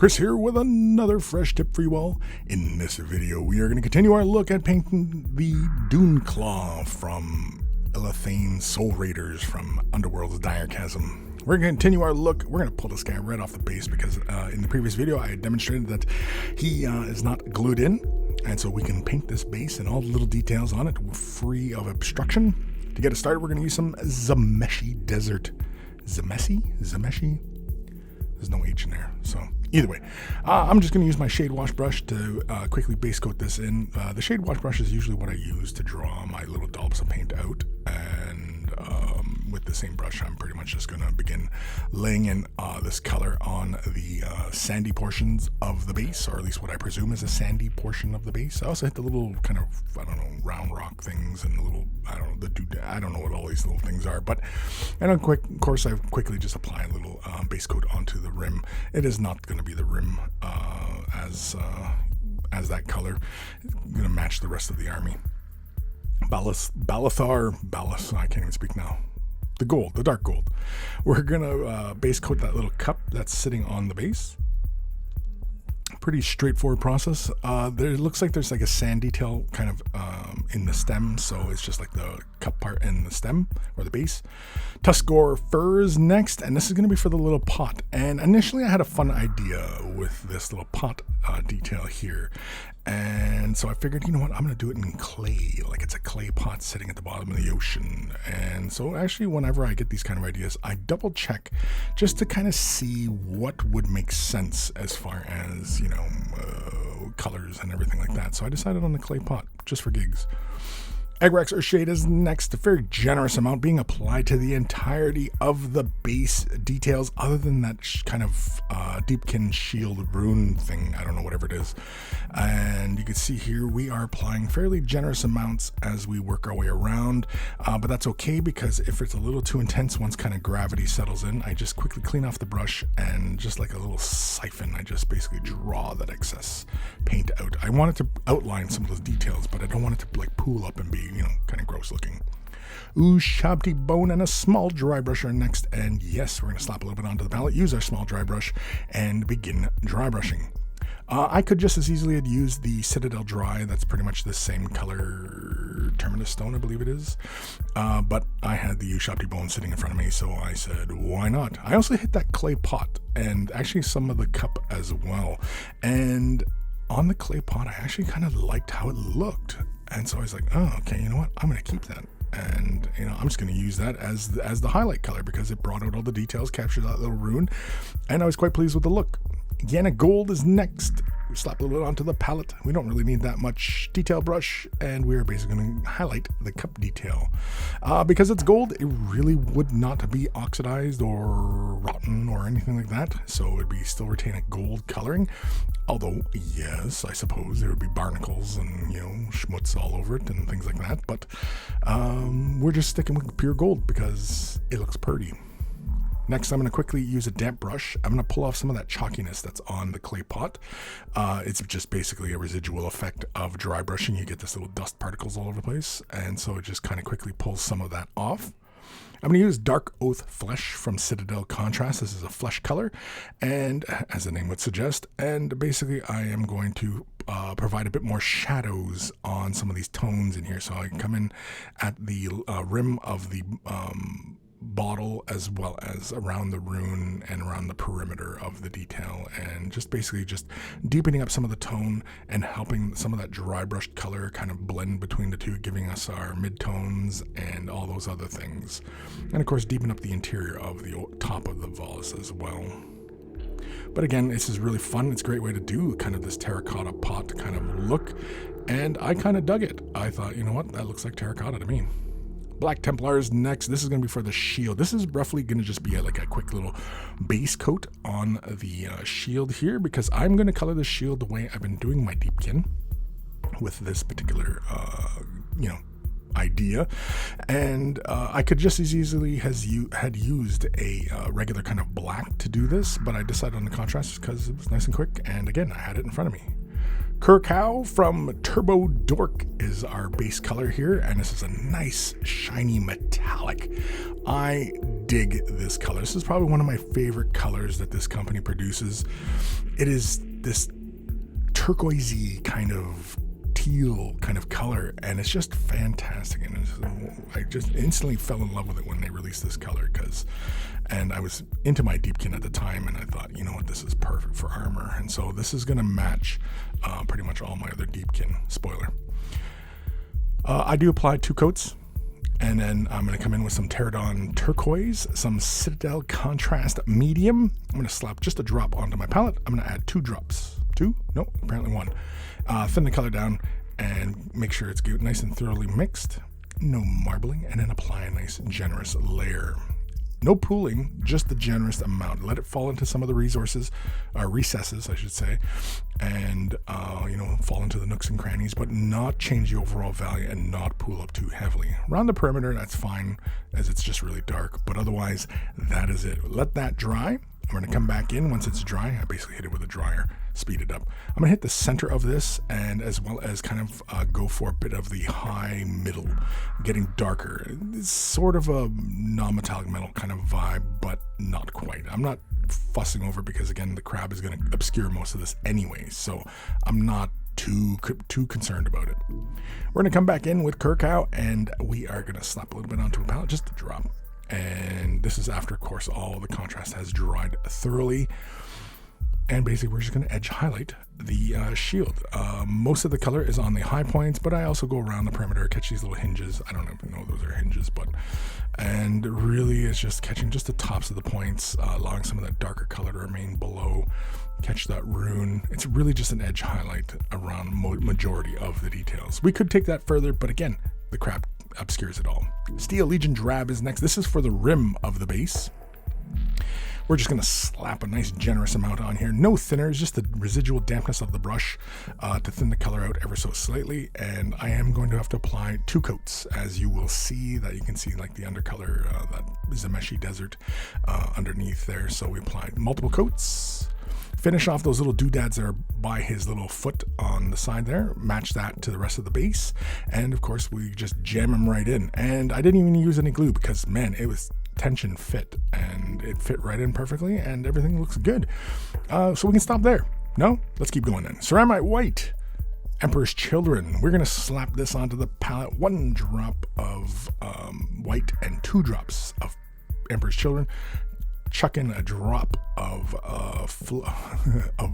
Chris here with another fresh tip for you all. In this video, we are going to continue our look at painting the Duinclaw from Elathain Soul Raiders from Underworlds Direchasm. We're going to continue our look. We're going to pull this guy right off the base because in the previous video, I had demonstrated that he is not glued in. And so we can paint this base and all the little details on it free of obstruction. To get it started, we're going to use some Zameshi Desert. Zameshi? There's no H in there, so either way, I'm just going to use my shade wash brush to quickly base coat this in. The shade wash brush is usually what I use to draw my little dollops of paint out, and with the same brush, I'm pretty much just going to begin laying in this color on the sandy portions of the base, or at least what I presume is a sandy portion of the base. I also hit the little kind of, I don't know, round rock things and the little, I don't know what all these little things are, but and of course I quickly just apply a little base coat onto the rim. It is not going to be the rim as that color. It's going to match the rest of the army. Balathar, I can't even speak now. The dark gold. We're gonna base coat that little cup that's sitting on the base. Pretty straightforward process. There looks like there's like a sand detail kind of in the stem, so it's just like the cup part in the stem or the base. Tuskor furs next, and this is going to be for the little pot. And initially I had a fun idea with this little pot detail here, and so I figured, you know what, I'm going to do it in clay, like it's a clay pot sitting at the bottom of the ocean. And so actually whenever I get these kind of ideas, I double check just to kind of see what would make sense as far as, you know, colors and everything like that. So I decided on the clay pot just for gigs. Eggrex or shade is next, a very generous amount being applied to the entirety of the base details, other than that kind of deepkin shield rune thing, I don't know, whatever it is. And you can see here we are applying fairly generous amounts as we work our way around, but that's okay, because if it's a little too intense, once kind of gravity settles in, I just quickly clean off the brush and just like a little siphon, I just basically draw that excess paint out. I wanted to outline some of those details, but I don't want it to like pool up and be, you know, kind of gross looking. Shabti bone and a small dry brush are next, and yes, we're going to slap a little bit onto the palette, use our small dry brush, and begin dry brushing. I could just as easily have used the Citadel Dry, that's pretty much the same color, Terminus Stone I believe it is, but I had the Shabti bone sitting in front of me, so I said, why not? I also hit that clay pot, and actually some of the cup as well, and on the clay pot I actually kind of liked how it looked. And so I was like, oh, okay, you know what? I'm going to keep that. And, you know, I'm just going to use that as the highlight color because it brought out all the details, captured that little rune. And I was quite pleased with the look. Yana Gold is next. We slap a little bit onto the palette. We don't really need that much detail brush. And we're basically going to highlight the cup detail. Because it's gold, it really would not be oxidized or rotten or anything like that. So it would be still retain a gold coloring. Although, yes, I suppose there would be barnacles and, you know, schmutz all over it and things like that. But we're just sticking with pure gold because it looks pretty. Next, I'm going to quickly use a damp brush. I'm going to pull off some of that chalkiness that's on the clay pot. It's just basically a residual effect of dry brushing. You get this little dust particles all over the place. And so it just kind of quickly pulls some of that off. I'm going to use Dark Oath Flesh from Citadel Contrast. This is a flesh color, and as the name would suggest, and basically I am going to provide a bit more shadows on some of these tones in here. So I come in at the rim of the bottle as well as around the rune and around the perimeter of the detail, and just basically just deepening up some of the tone and helping some of that dry brushed color kind of blend between the two, giving us our mid-tones and all those other things. And of course deepen up the interior of the top of the vase as well. But again, this is really fun. It's a great way to do kind of this terracotta pot kind of look, and I kind of dug it. I thought, you know what, that looks like terracotta to me. Black Templars next. This is going to be for the shield. This is roughly going to just be like a quick little base coat on the shield here, because I'm going to color the shield the way I've been doing my Deepkin with this particular, you know, idea. And I could just as easily had used a regular kind of black to do this, but I decided on the contrast because it was nice and quick, and again, I had it in front of me. Curcow from Turbo Dork is our base color here, and this is a nice shiny metallic. I dig this color. This is probably one of my favorite colors that this company produces. It is this turquoisey kind of teal kind of color, and it's just fantastic. And I just instantly fell in love with it when they released this color, and I was into my deepkin at the time, and I thought, you know what, this is perfect for armor. And so this is going to match pretty much all my other deepkin. Spoiler. I do apply 2 coats, and then I'm going to come in with some Pterodon Turquoise, some Citadel Contrast Medium. I'm going to slap just a drop onto my palette. I'm going to add 2 drops. 2? No, apparently 1. Thin the color down and make sure it's good, nice and thoroughly mixed. No marbling, and then apply a nice generous layer. No pooling, just the generous amount. Let it fall into some of the recesses, I should say, and fall into the nooks and crannies, but not change the overall value and not pool up too heavily. Around the perimeter, that's fine, as it's just really dark, but otherwise, that is it. Let that dry. We're going to come back in once it's dry. I basically hit it with a dryer, speed it up. I'm going to hit the center of this, and as well as kind of go for a bit of the high middle, getting darker. It's sort of a non-metallic metal kind of vibe, but not quite. I'm not fussing over because, again, the crab is going to obscure most of this anyway, so I'm not too concerned about it. We're going to come back in with Curcow, and we are going to slap a little bit onto a palette, just a drop. And this is after, of course, all the contrast has dried thoroughly. And basically, we're just going to edge highlight the shield. Most of the color is on the high points, but I also go around the perimeter, catch these little hinges. I don't even know those are hinges, and really it's just catching just the tops of the points, allowing some of that darker color to remain below. Catch that rune. It's really just an edge highlight around majority of the details. We could take that further, but again, the crab obscures it all. Steel Legion Drab is next. This is for the rim of the base. We're just going to slap a nice generous amount on here. No thinners, just the residual dampness of the brush to thin the color out ever so slightly. And I am going to have to apply 2 coats, as you will see that you can see like the undercolor, that Zameshi desert underneath there. So we applied multiple coats. Finish off those little doodads that are by his little foot on the side there. Match that to the rest of the base. And of course, we just jam him right in. And I didn't even use any glue because, man, it was tension fit. And it fit right in perfectly. And everything looks good. So we can stop there. No? Let's keep going then. Ceramite White. Emperor's Children. We're going to slap this onto the palette. 1 drop of white and 2 drops of Emperor's Children. Chuck in a drop of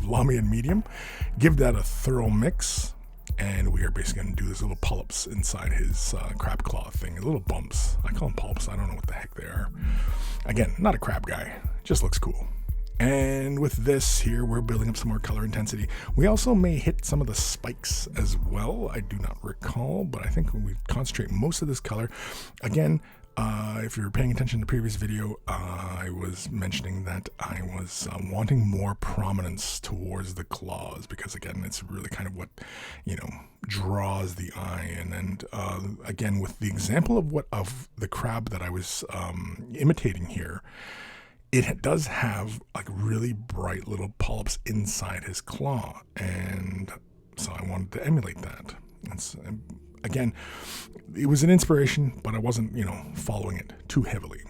Lamian Medium, give that a thorough mix, and we are basically going to do these little polyps inside his crab claw thing, little bumps. I call them polyps, I don't know what the heck they are. Again, not a crab guy, just looks cool. And with this here, we're building up some more color intensity. We also may hit some of the spikes as well. I do not recall, but I think when we concentrate most of this color, again, if you're paying attention to the previous video, I was mentioning that I was wanting more prominence towards the claws because, again, it's really kind of what, draws the eye. And again, with the example of the crab that I was imitating here, it does have like really bright little polyps inside his claw. And so I wanted to emulate that. Again, it was an inspiration, but I wasn't, following it too heavily.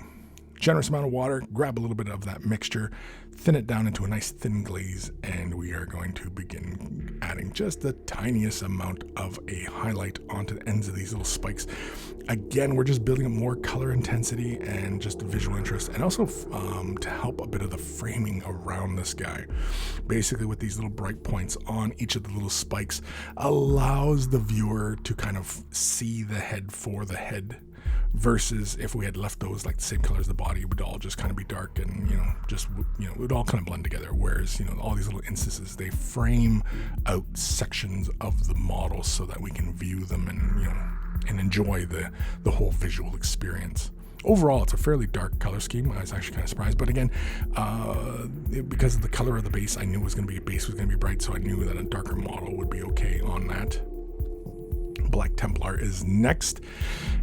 Generous amount of water, grab a little bit of that mixture, thin it down into a nice thin glaze, and we are going to begin adding just the tiniest amount of a highlight onto the ends of these little spikes. Again, we're just building up more color intensity and just visual interest, and also to help a bit of the framing around this guy. Basically, with these little bright points on each of the little spikes, allows the viewer to kind of see the head for the head, versus if we had left those like the same color as the body, it would all just kind of be dark and it would all kind of blend together. Whereas all these little instances, they frame out sections of the model so that we can view them and enjoy the whole visual experience. Overall, it's a fairly dark color scheme. I was actually kind of surprised, but again, because of the color of the base, I knew base was going to be bright, so I knew that a darker model would be okay on that. Black Templar is next.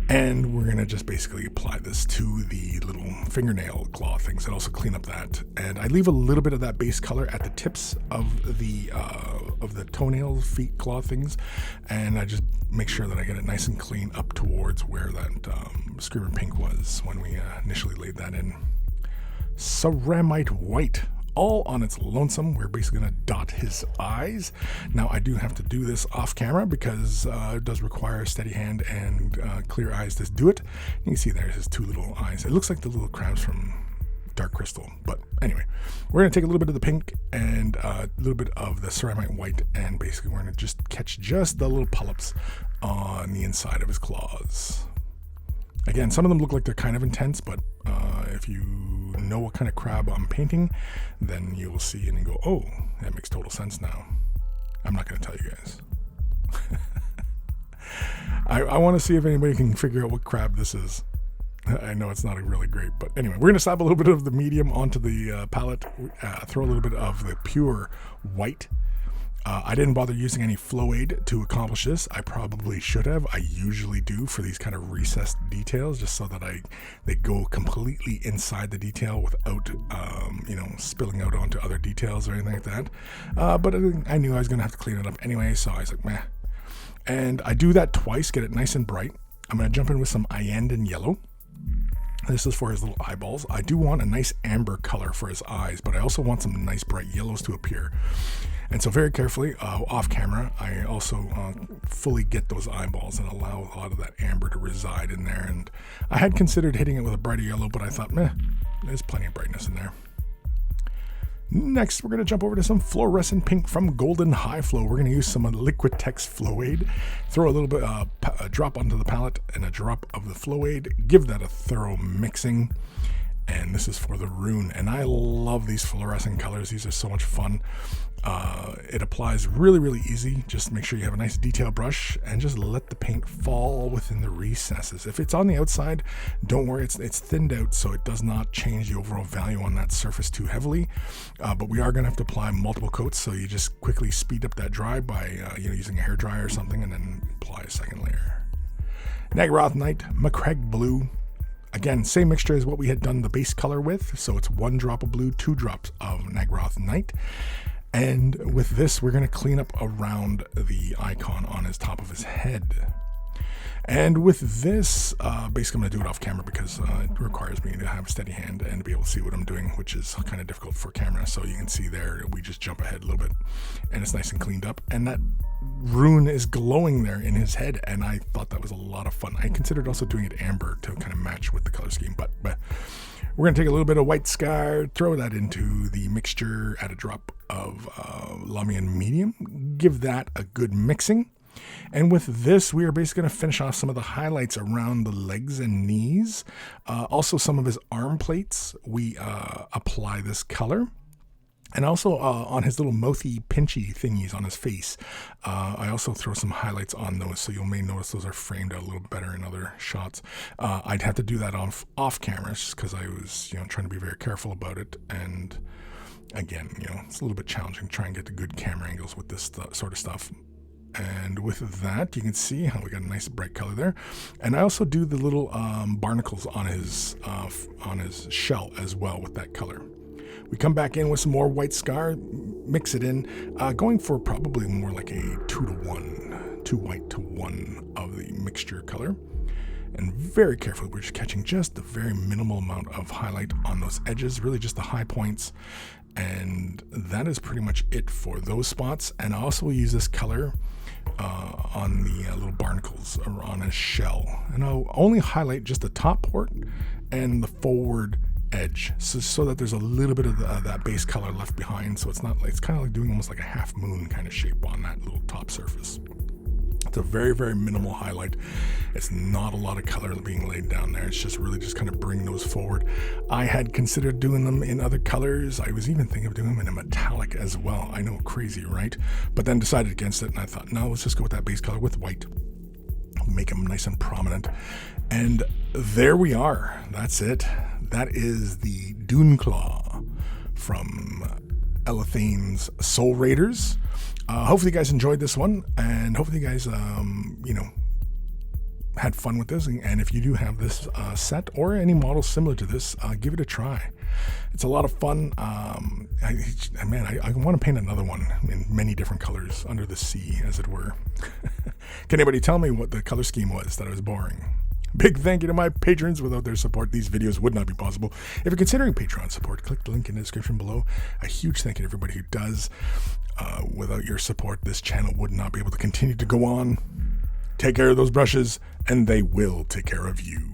And we're going to just basically apply this to the little fingernail claw things and also clean up that. And I leave a little bit of that base color at the tips of the toenail, feet, claw things. And I just make sure that I get it nice and clean up towards where that Screamer Pink was when we initially laid that in. Ceramite White. All on its lonesome. We're basically going to dot his eyes. Now, I do have to do this off camera because it does require a steady hand and clear eyes to do it. You can see there's his two little eyes. It looks like the little crabs from Dark Crystal. But anyway, we're going to take a little bit of the pink and a little bit of the ceramite white, and basically we're going to just catch just the little polyps on the inside of his claws. Again, some of them look like they're kind of intense, but if you know what kind of crab I'm painting, then you will see and you go, oh, that makes total sense now. I'm not going to tell you guys. I want to see if anybody can figure out what crab this is. I know it's not really great, but anyway, we're going to slap a little bit of the medium onto the palette, throw a little bit of the pure white. I didn't bother using any flow aid to accomplish this. I probably should have. I usually do for these kind of recessed details, just so that they go completely inside the detail without, spilling out onto other details or anything like that. But I knew I was going to have to clean it up anyway, so I was like, meh. And I do that twice, get it nice and bright. I'm going to jump in with some Iyanden yellow. This is for his little eyeballs. I do want a nice amber color for his eyes, but I also want some nice bright yellows to appear. And so very carefully, off camera, I also fully get those eyeballs and allow a lot of that amber to reside in there. And I had considered hitting it with a brighter yellow, but I thought, meh, there's plenty of brightness in there. Next, we're going to jump over to some fluorescent pink from Golden High Flow. We're going to use some Liquitex Flow Aid. Throw a little bit, a drop onto the palette and a drop of the Flow Aid. Give that a thorough mixing. And this is for the rune. And I love these fluorescent colors. These are so much fun. It applies really, really easy. Just make sure you have a nice detail brush and just let the paint fall within the recesses. If it's on the outside, don't worry, it's thinned out, so it does not change the overall value on that surface too heavily. But we are going to have to apply multiple coats, so you just quickly speed up that dry by using a hairdryer or something, and then apply a second layer. Naggaroth Night, Macragge Blue. Again, same mixture as what we had done the base color with, so it's 1 drop of blue, 2 drops of Naggaroth Night. And with this, we're going to clean up around the icon on his top of his head. And with this, basically I'm going to do it off camera because it requires me to have a steady hand and to be able to see what I'm doing, which is kind of difficult for camera. So you can see there, we just jump ahead a little bit and it's nice and cleaned up. And that rune is glowing there in his head, and I thought that was a lot of fun. I considered also doing it amber to kind of match with the color scheme, but we're going to take a little bit of white scar, throw that into the mixture, add a drop of Lamian Medium, give that a good mixing. And with this, we are basically going to finish off some of the highlights around the legs and knees. Also, some of his arm plates, we apply this color. And also on his little mouthy, pinchy thingies on his face, I also throw some highlights on those, so you may notice those are framed out a little better in other shots. I'd have to do that off camera, just because I was trying to be very careful about it. And again, it's a little bit challenging to try and get the good camera angles with this sort of stuff. And with that, you can see how we got a nice bright color there. And I also do the little barnacles on his shell as well with that color. We come back in with some more white scar, mix it in, going for probably more like a 2-to-1, 2 white to 1 of the mixture color. And very carefully, we're just catching just a very minimal amount of highlight on those edges, really just the high points. And that is pretty much it for those spots. And I also will use this color on the little barnacles or on his shell. And I'll only highlight just the top port and the forward edge, so that there's a little bit of that base color left behind. So it's not like, it's kind of like doing almost like a half moon kind of shape on that little top surface. It's a very, very minimal highlight. It's not a lot of color being laid down there. It's just really just kind of bring those forward. I had considered doing them in other colors. I was even thinking of doing them in a metallic as well. I know, crazy, right? But then decided against it, and I thought, no, let's just go with that base color with white. Make them nice and prominent. And there we are. That's it. That is the Duinclaw from Elathain's Soul Raiders. Hopefully you guys enjoyed this one, and hopefully you guys, had fun with this, and if you do have this set or any model similar to this, give it a try. It's a lot of fun. I want to paint another one in many different colors under the sea, as it were. Can anybody tell me what the color scheme was that I was borrowing? Big thank you to my patrons. Without their support, these videos would not be possible. If you're considering Patreon support, click the link in the description below. A huge thank you to everybody who does. Without your support, this channel would not be able to continue to go on. Take care of those brushes, and they will take care of you.